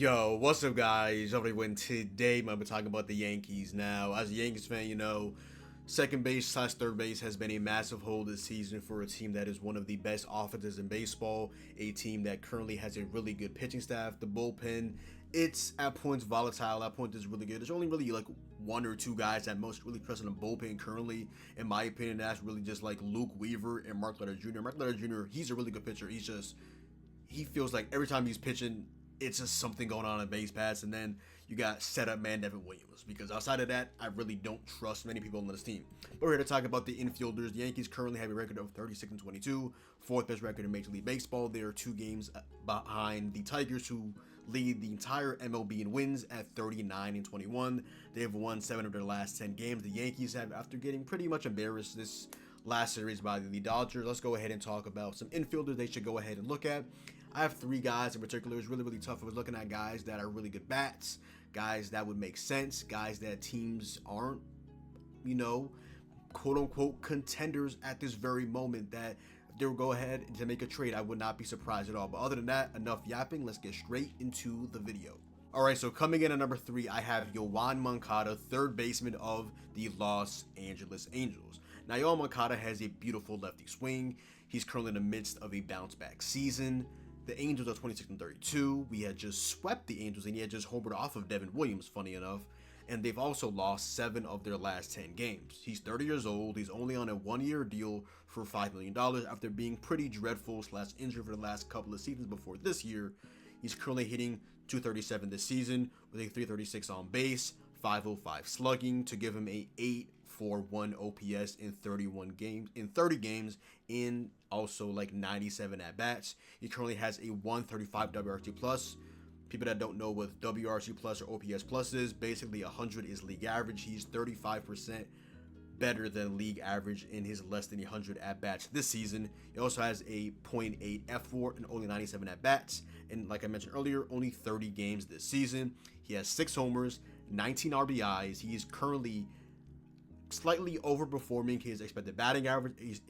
Yo, what's up, guys? Everyone, today I'm gonna be talking about the Yankees. Now, as a Yankees fan, second base slash third base has been a massive hole this season for a team that is one of the best offenses in baseball. A team that currently has a really good pitching staff. The bullpen, it's at points volatile. At points, it's really good. There's only really like one or two guys at most really trust in the bullpen currently. In my opinion, that's really just like Luke Weaver and Mark Leiter Jr. Mark Leiter Jr. He's a really good pitcher. He feels like every time he's pitching, it's just something going on in base paths. And then you got setup man Devin Williams, because outside of that, I really don't trust many people on this team. But we're here to talk about the infielders. The Yankees currently have a record of 36-22, fourth best record in Major League Baseball. They are 2 games behind the Tigers, who lead the entire MLB in wins at 39-21. They have won 7 of their last 10 games. The Yankees have, after getting pretty much embarrassed this last series by the Dodgers. Let's go ahead and talk about some infielders they should go ahead and look at. I have 3 guys in particular. It's really tough. I was looking at guys that are really good bats, guys that would make sense, guys that teams aren't, quote unquote contenders at this very moment, that if they would go ahead to make a trade, I would not be surprised at all. But other than that, enough yapping. Let's get straight into the video. Alright, so coming in at number 3, I have Yoan Moncada, third baseman of the Los Angeles Angels. Now, Yoan Moncada has a beautiful lefty swing. He's currently in the midst of a bounce-back season. The Angels are 26-32. We had just swept the Angels, and he had just homered off of Devin Williams, funny enough. And they've also lost 7 of their last 10 games. He's 30 years old. He's only on a 1-year deal for $5 million after being pretty dreadful / injured for the last couple of seasons before this year. He's currently hitting .237 this season with a .336 on base, .505 slugging to give him a .841 OPS in 30 games in also like 97 at bats. He currently has a 135 WRC plus. People that don't know what WRC plus or OPS plus is, basically 100 is league average. He's 35% better than league average in his less than 100 at bats this season. He also has a .8 F4 and only 97 at bats. And like I mentioned earlier, only 30 games this season. He has 6 homers, 19 RBIs. He is currently slightly overperforming his expected batting average, his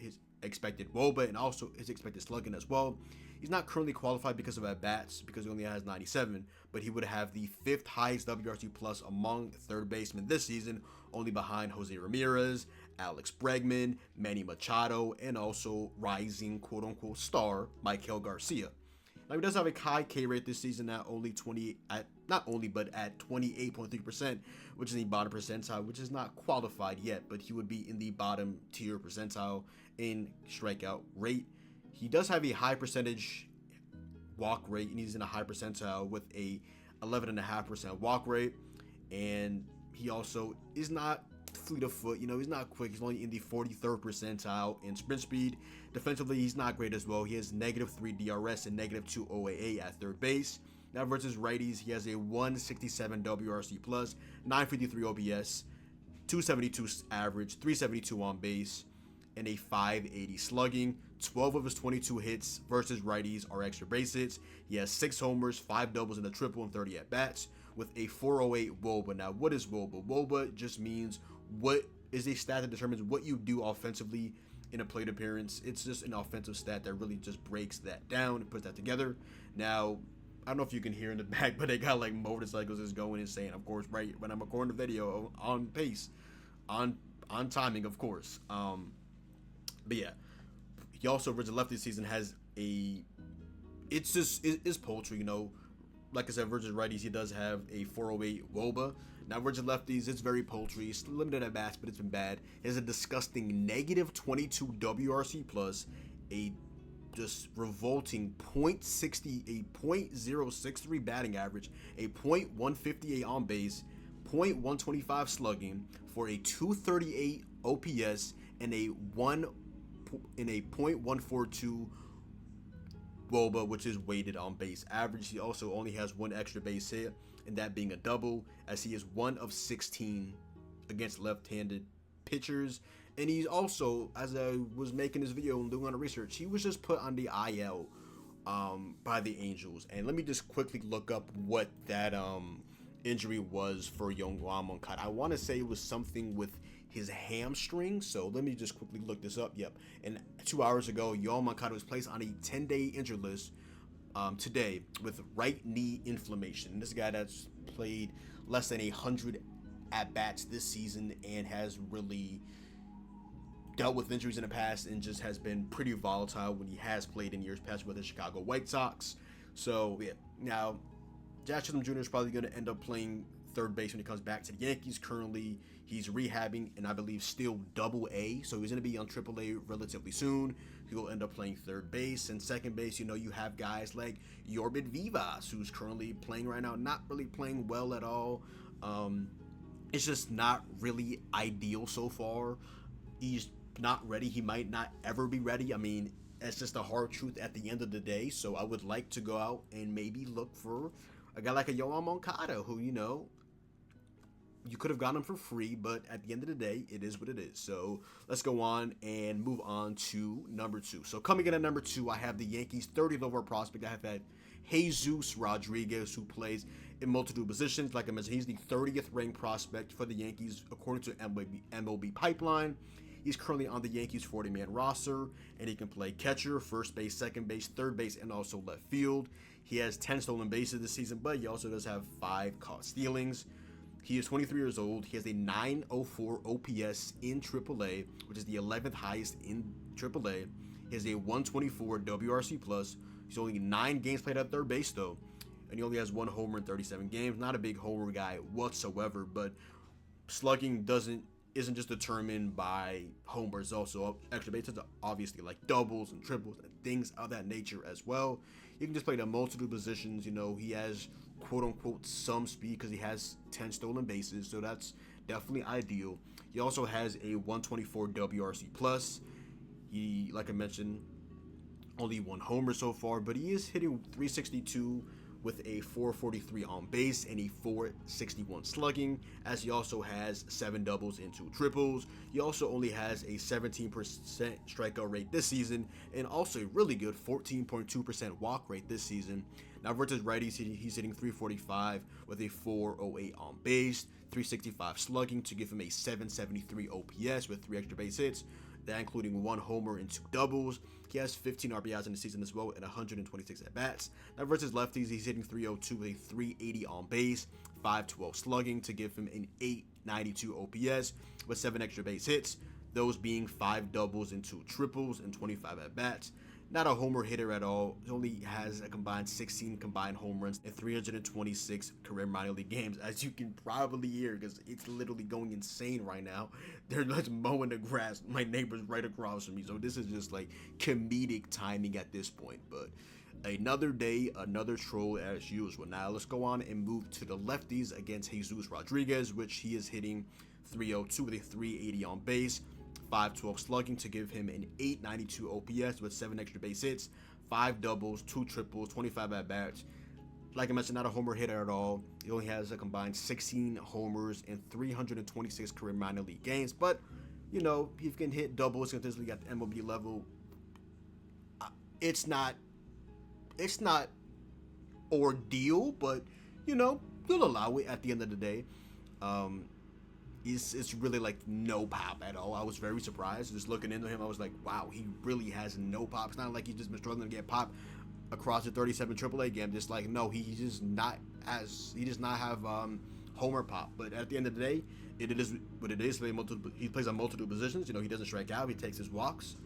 expected WOBA, and also his expected slugging as well. He's not currently qualified because of at bats, because he only has 97, but he would have the 5th highest WRC plus among third basemen this season, only behind Jose Ramirez, Alex Bregman, Manny Machado, and also rising quote unquote star Maikel Garcia. Now, he does have a high K rate this season at at 28.3%, which is the bottom percentile, which is not qualified yet, but he would be in the bottom tier percentile in strikeout rate. He does have a high percentage walk rate, and he's in a high percentile with a 11.5% walk rate. And he also is not fleet of foot. He's not quick. He's only in the 43rd percentile in sprint speed. Defensively, he's not great as well. He has -3 DRS and -2 OAA at third base. Now, versus righties, he has a 167 WRC plus, 953 OPS, 272 average, 372 on base, and a 580 slugging. 12 of his 22 hits versus righties are extra base hits. He has 6 homers, 5 doubles, and a triple in 30 at bats with a 408 WOBA. Now, what is WOBA? WOBA just means what is a stat that determines what you do offensively in a plate appearance. It's just an offensive stat that really just breaks that down and puts that together. Now, I don't know if you can hear in the back, but they got like motorcycles just going insane, of course, right when I'm recording the video, on pace, on timing, of course. But yeah, he also versus lefty season has it's poultry, Like I said, versus righties, he does have a 408 WOBA. Now, versus lefties, it's very poultry. It's limited at bats, but it's been bad. He has a disgusting -22 WRC plus, a just revolting .60, a .063 batting average, a .158 on base, .125 slugging for a 238 OPS and a .142 WOBA, which is weighted on base average. He also only has 1 extra base hit, and that being a double, as he is 1 of 16 against left-handed pitchers. And he's also, as I was making this video and doing on the research, he was just put on the IL by the Angels. And let me just quickly look up what that injury was for Yoan Moncada. I want to say it was something with his hamstring. So let me just quickly look this up. Yep. And 2 hours ago, Yoan Moncada was placed on a 10-day injured list today with right knee inflammation. This guy that's played less than 100 at bats this season and has really dealt with injuries in the past and just has been pretty volatile when he has played in years past with the Chicago White Sox. So yeah, now Josh Chisholm Jr. is probably going to end up playing third base when he comes back to the Yankees. Currently, he's rehabbing and I believe still Double A, so he's going to be on Triple A relatively soon. He will end up playing third base and second base. You know, you have guys like Yorbit Vivas, who's currently playing right now, not really playing well at all. It's just not really ideal so far. He's not ready. He might not ever be ready. I mean, it's just a hard truth at the end of the day. So I would like to go out and maybe look for a guy like a Yoan Moncada, who, you know, you could have gotten him for free, but at the end of the day, it is what it is. So let's go on and move on to number 2. So coming in at number 2, I have the Yankees' 30th overall prospect. I have had Jesus Rodriguez, who plays in multiple positions. Like I mentioned, he's the 30th ranked prospect for the Yankees according to MLB Pipeline. He's currently on the Yankees 40-man roster, and he can play catcher, first base, second base, third base, and also left field. He has 10 stolen bases this season, but he also does have 5 caught stealings. He is 23 years old. He has a 904 OPS in AAA, which is the 11th highest in AAA. He has a 124 WRC+. He's only 9 games played at third base, though, and he only has 1 homer in 37 games. Not a big homer guy whatsoever, but slugging isn't just determined by homers, also extra bases, obviously, like doubles and triples and things of that nature as well. You can just play the multiple positions. You know, he has quote-unquote some speed because he has 10 stolen bases, so that's definitely ideal. He also has a 124 WRC+. He, like I mentioned, only 1 homer so far, but he is hitting 362 with a 443 on base and a 461 slugging, as he also has 7 doubles and 2 triples. He also only has a 17% strikeout rate this season, and also a really good 14.2% walk rate this season. Now versus righties, he's hitting 345 with a 408 on base, 365 slugging to give him a 773 OPS with 3 extra base hits, that including 1 homer and 2 doubles. He has 15 RBIs in the season as well and 126 at-bats. Now versus lefties, he's hitting 302 with a 380 on base, 512 slugging to give him an 892 OPS with 7 extra base hits, those being 5 doubles and 2 triples and 25 at-bats. Not a homer hitter at all. He only has a combined 16 combined home runs in 326 career minor league games, as you can probably hear, because it's literally going insane right now. They're just mowing the grass. My neighbor's right across from me, so this is just like comedic timing at this point. But another day, another troll as usual. Now let's go on and move to the lefties against Jesus Rodriguez, which he is hitting 302 with a 380 on base, 512 slugging to give him an 892 OPS with 7 extra base hits, 5 doubles, 2 triples, 25 at-bats. Like I mentioned, not a homer hitter at all. He only has a combined 16 homers and 326 career minor league games. But, you know, he can hit doubles consistently at the MLB level. It's not ordeal, but, you know, he'll allow it at the end of the day. It's really like no pop at all. I was very surprised just looking into him. I was like, wow, he really has no pop. It's not like he's just been struggling to get pop across the 37 AAA game. Just like, no, he does not have homer pop. But at the end of the day, it is what it is. He plays on multiple positions. You know, he doesn't strike out. He takes his walks.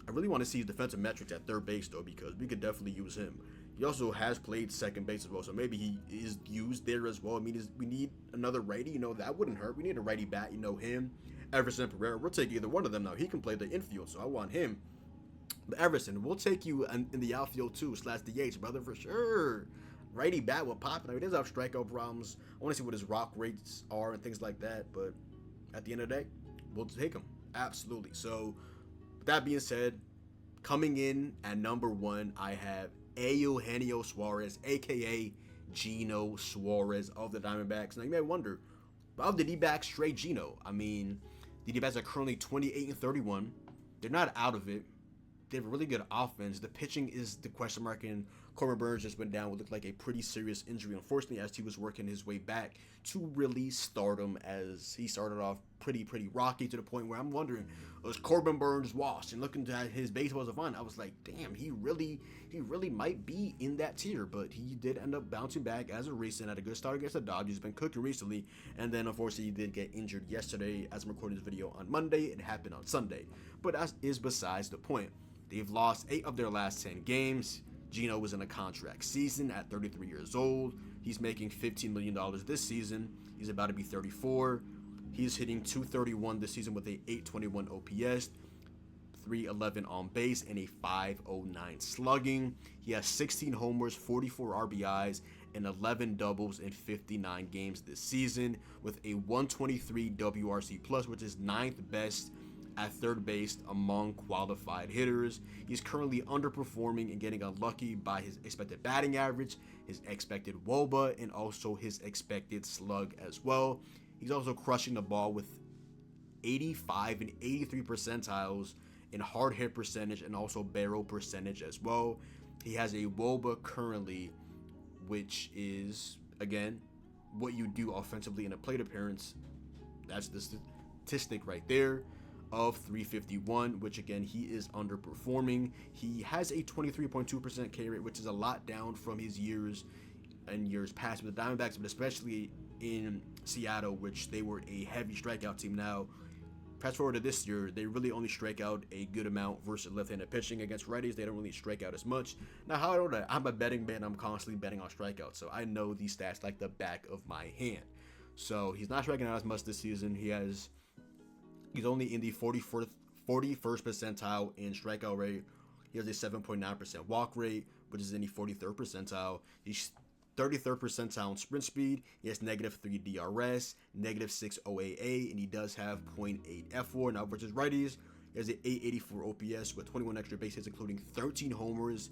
I really want to see his defensive metrics at third base though, because we could definitely use him. He also has played second base as well, so maybe he is used there as well. I mean, we need another righty, you know, that wouldn't hurt. We need a righty bat, you know, him, Everson Pereira. We'll take either one of them now. He can play the infield, so I want him. But Everson, we'll take you in the outfield too, /DH, brother, for sure. Righty bat will pop. Now, he does have strikeout problems. I want to see what his rock rates are and things like that, but at the end of the day, we'll take him. Absolutely. So, with that being said, coming in at number 1, I have Eugenio Suarez, a.k.a. Gino Suarez of the Diamondbacks. Now, you may wonder, why did he back straight Gino? I mean, the D-backs are currently 28-31. They're not out of it. They have a really good offense. The pitching is the question mark, and Corbin Burnes just went down with looked like a pretty serious injury, unfortunately, as he was working his way back to really stardom, as he started off pretty rocky to the point where I'm wondering, was Corbin Burnes washed? And looking at his baseball as a fun, I was like, damn, he really might be in that tier, but he did end up bouncing back as of recent, had a good start against the Dodgers. He's been cooking recently, and then unfortunately he did get injured yesterday. As I'm recording this video on Monday, it happened on Sunday, but that is besides the point. They've lost 8 of their last 10 games. Gino was in a contract season at 33 years old. He's making $15 million this season. He's about to be 34. He's hitting .231 this season with a .821 OPS, .311 on base, and a .509 slugging. He has 16 homers, 44 RBIs, and 11 doubles in 59 games this season, with a 123 WRC plus, which is 9th best at third base among qualified hitters. He's currently underperforming and getting unlucky by his expected batting average, his expected WOBA, and also his expected slug as well. He's also crushing the ball with 85 and 83 percentiles in hard hit percentage and also barrel percentage as well. He has a WOBA currently, which is, again, what you do offensively in a plate appearance. That's the statistic right there, of 351, which again, he is underperforming. He has a 23.2% K rate, which is a lot down from his years past with the Diamondbacks, but especially in Seattle, which they were a heavy strikeout team. Now, fast forward to this year, they really only strike out a good amount versus left-handed pitching. Against righties, they don't really strike out as much. Now, how I know that? I'm a betting man. I'm constantly betting on strikeouts, so I know these stats like the back of my hand. So he's not striking out as much this season. He's only in the 41st percentile in strikeout rate. He has a 7.9% walk rate, which is in the 43rd percentile. He's 33rd percentile in sprint speed. He has -3 DRS, -6 OAA, and he does have .8 F4. Now versus righties, he has an 884 OPS with 21 extra base hits, including 13 homers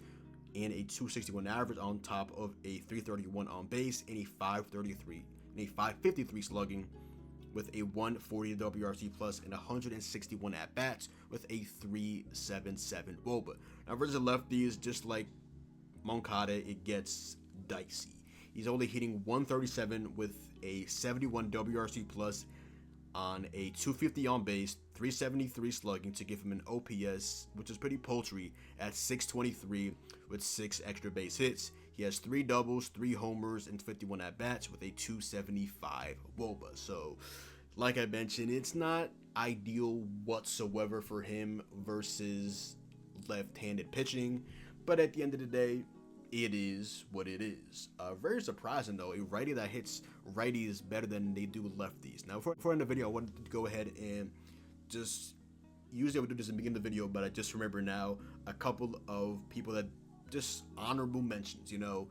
and a 261 average on top of a 331 on base and a 553 slugging, with a 140 WRC plus and 161 at bats with a 377 WOBA. Now versus lefties, just like Moncada, it gets dicey. He's only hitting 137 with a 71 WRC plus on a 250 on base, 373 slugging to give him an OPS, which is pretty paltry, at 623 with 6 extra base hits. He has 3 doubles, 3 homers, and 51 at-bats with a 275 WOBA. So, like I mentioned, it's not ideal whatsoever for him versus left-handed pitching, but at the end of the day, it is what it is. Very surprising, though, a righty that hits righties better than they do lefties. Now, before in the video, I wanted to go ahead and just, usually I would do this in the beginning of the video, but I just remember now a couple of people that just honorable mentions. You know,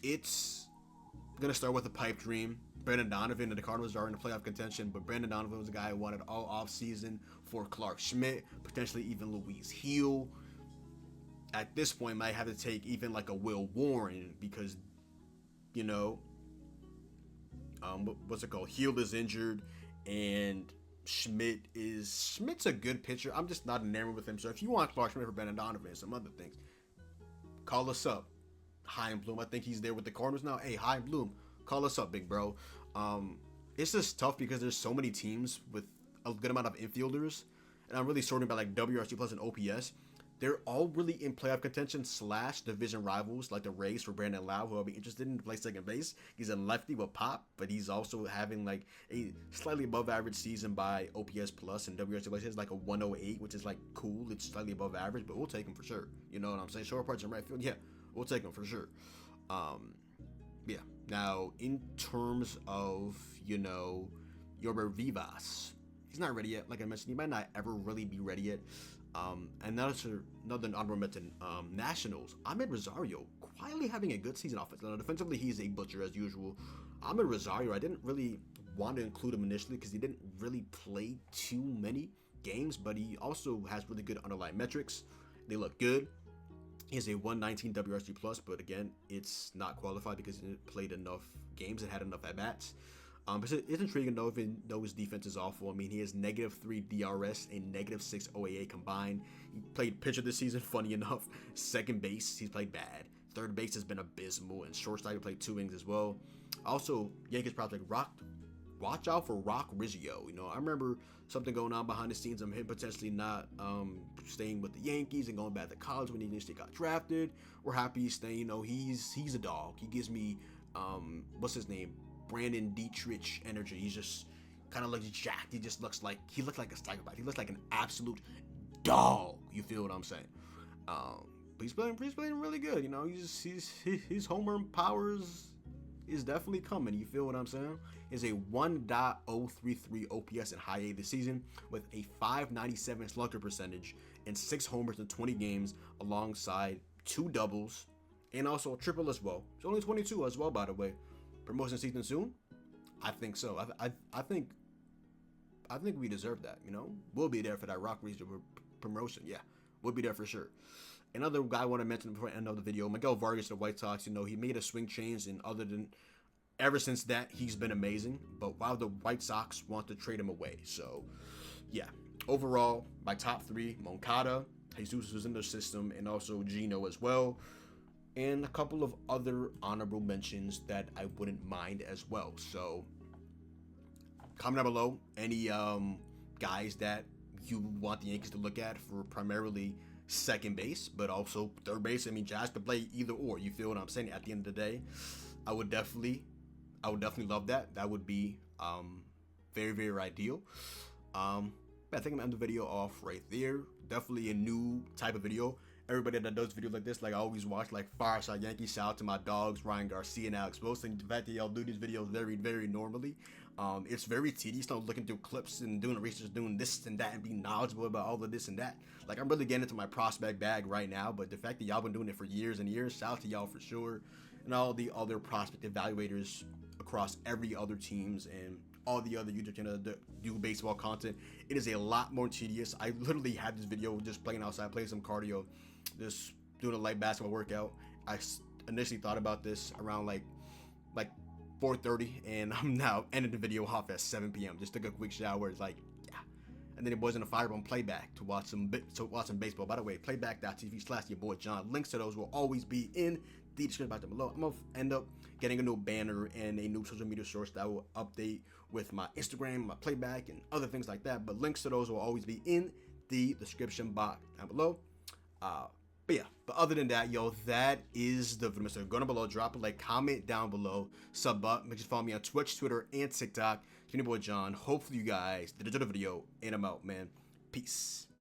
it's gonna start with a pipe dream. Brandon Donovan and the Cardinals are in the playoff contention, but Brandon Donovan was a guy who wanted all offseason for Clark Schmidt, potentially even Luis Heel. At this point, might have to take even like a Will Warren because, you know, what's it called? Heel is injured, and Schmidt's a good pitcher. I'm just not enamored with him. So if you want Clark Schmidt for Brandon Donovan and some other things, call us up. High and Bloom. I think he's there with the Cardinals now. Hey, High and Bloom, call us up, big bro. It's just tough because there's so many teams with a good amount of infielders, and I'm really sorting by like WRC plus and OPS. They're all really in playoff contention / division rivals, like the Rays for Brandon Lau, who I'll be interested in to play second base. He's a lefty with pop, but he's also having like a slightly above average season by OPS plus, and WRC plus is like a 108, which is like cool. It's slightly above average, but we'll take him for sure. You know what I'm saying? Short parts in right field, yeah, we'll take him for sure. Yeah. Now, in terms of, you know, Yorber Vivas, he's not ready yet. Like I mentioned, he might not ever really be ready yet. And another honorable mention, Nationals, Ahmed Rosario, quietly having a good season offensively. Now, defensively, he's a butcher as usual. Ahmed Rosario, I didn't really want to include him initially because he didn't really play too many games, but he also has really good underlying metrics. They look good. He has a 119 WRC plus, but again, it's not qualified because he didn't play enough games and had enough at-bats. But it's intriguing though, even though his defense is awful. I mean, he has -3 DRS and -6 OAA combined. He played pitcher this season, funny enough. Second base, he's played bad. Third base has been abysmal, and shortstop he played 2 innings as well. Also, Yankees prospect watch out for Rock Rizzio. You know, I remember something going on behind the scenes of him potentially not staying with the Yankees and going back to college when he initially got drafted. We're happy he's staying. You know, he's a dog. He gives me what's his name? Brandon Dietrich energy. He's just kind of looks jacked. He looks like a psychopath. He looks like an absolute dog. You feel what I'm saying? But he's playing really good. You know, his home run powers is definitely coming. You feel what I'm saying? Is a 1.033 OPS in high A this season with a 597 slugger percentage and 6 homers in 20 games alongside 2 doubles and also a triple as well. He's only 22 as well, by the way. Promotion season soon? I think so. I think we deserve that. You know, we'll be there for that Rock Region promotion. Yeah, we'll be there for sure. Another guy I want to mention before I end of the video, Miguel Vargas, the White Sox. You know, he made a swing change, and ever since that, he's been amazing. But while the White Sox want to trade him away, so yeah. Overall, my top 3: Moncada, Jesus was in their system, and also Gino as well, and a couple of other honorable mentions that I wouldn't mind as well. So comment down below any guys that you want the Yankees to look at for primarily second base, but also third base. I mean, Jazz could play either or. You feel what I'm saying? At the end of the day, I would definitely love that. That would be very, very ideal. I think I'm gonna end the video off right there. Definitely a new type of video. Everybody that does videos like this, like I always watch, like Fireside Yankees. Shout out to my dogs, Ryan Garcia and Alex Wilson. The fact that y'all do these videos very, very normally. It's very tedious, not looking through clips and doing research, doing this and that, and being knowledgeable about all of this and that. Like, I'm really getting into my prospect bag right now, but the fact that y'all been doing it for years and years, shout out to y'all for sure. And all the other prospect evaluators across every other teams and all the other YouTube channels that do baseball content. It is a lot more tedious. I literally had this video just playing outside, playing some cardio, just doing a light basketball workout. I initially thought about this around like 4:30, and I'm now ending the video off at 7 p.m. Just took a quick shower. It's like, yeah. And then it was in a fire on Playback to watch some baseball. By the way, playback.tv/yourboyJon. Links to those will always be in the description box down below. I'm gonna end up getting a new banner and a new social media source that will update with my Instagram, my Playback, and other things like that. But links to those will always be in the description box down below. But yeah, but other than that, yo, that is the video. So go down below, drop a like, comment down below, sub up, make sure you follow me on Twitch, Twitter, and TikTok. It's your boy John. Hopefully you guys did enjoy the video, and I'm out, man. Peace.